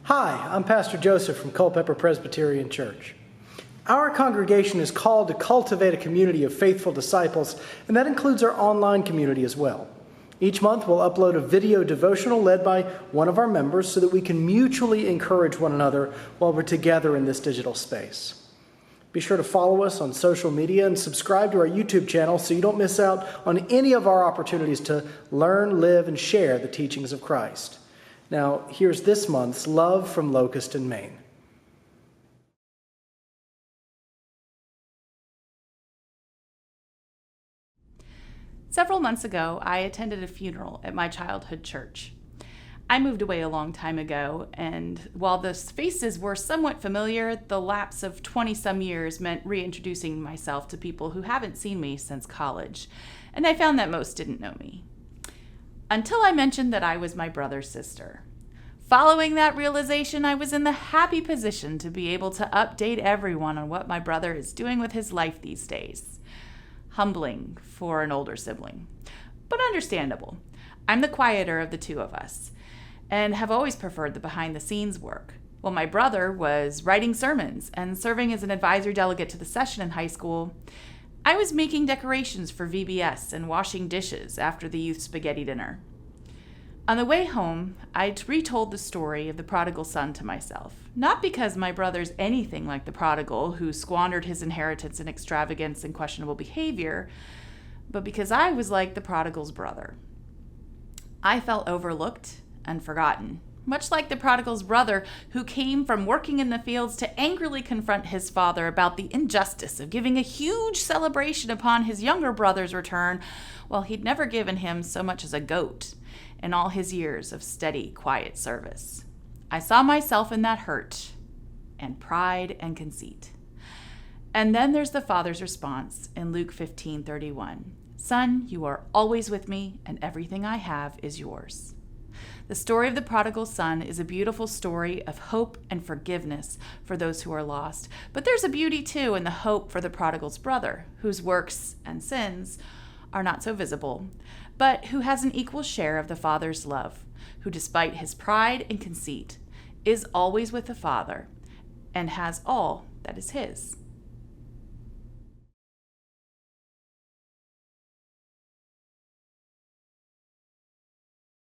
Hi, I'm Pastor Joseph from Culpeper Presbyterian Church. Our congregation is called to cultivate a community of faithful disciples, and that includes our online community as well. Each month we'll upload a video devotional led by one of our members so that we can mutually encourage one another while we're together in this digital space. Be sure to follow us on social media and subscribe to our YouTube channel so you don't miss out on any of our opportunities to learn, live, and share the teachings of Christ. Now, here's this month's Love from Locust in Maine. Several months ago, I attended a funeral at my childhood church. I moved away a long time ago, and while the faces were somewhat familiar, the lapse of 20-some years meant reintroducing myself to people who haven't seen me since college, and I found that most didn't know me. Until I mentioned that I was my brother's sister. Following that realization, I was in the happy position to be able to update everyone on what my brother is doing with his life these days. Humbling for an older sibling, but understandable. I'm the quieter of the two of us, and have always preferred the behind-the-scenes work. While my brother was writing sermons and serving as an advisory delegate to the session in high school, I was making decorations for VBS and washing dishes after the youth spaghetti dinner. On the way home, I retold the story of the prodigal son to myself, not because my brother's anything like the prodigal who squandered his inheritance in extravagance and questionable behavior, but because I was like the prodigal's brother. I felt overlooked and forgotten, much like the prodigal's brother who came from working in the fields to angrily confront his father about the injustice of giving a huge celebration upon his younger brother's return, while he'd never given him so much as a goat in all his years of steady, quiet service. I saw myself in that hurt and pride and conceit. And then there's the father's response in Luke 15:31. Son, you are always with me, and everything I have is yours. The story of the prodigal son is a beautiful story of hope and forgiveness for those who are lost. But there's a beauty, too, in the hope for the prodigal's brother, whose works and sins are not so visible, but who has an equal share of the Father's love, who, despite his pride and conceit, is always with the Father and has all that is his.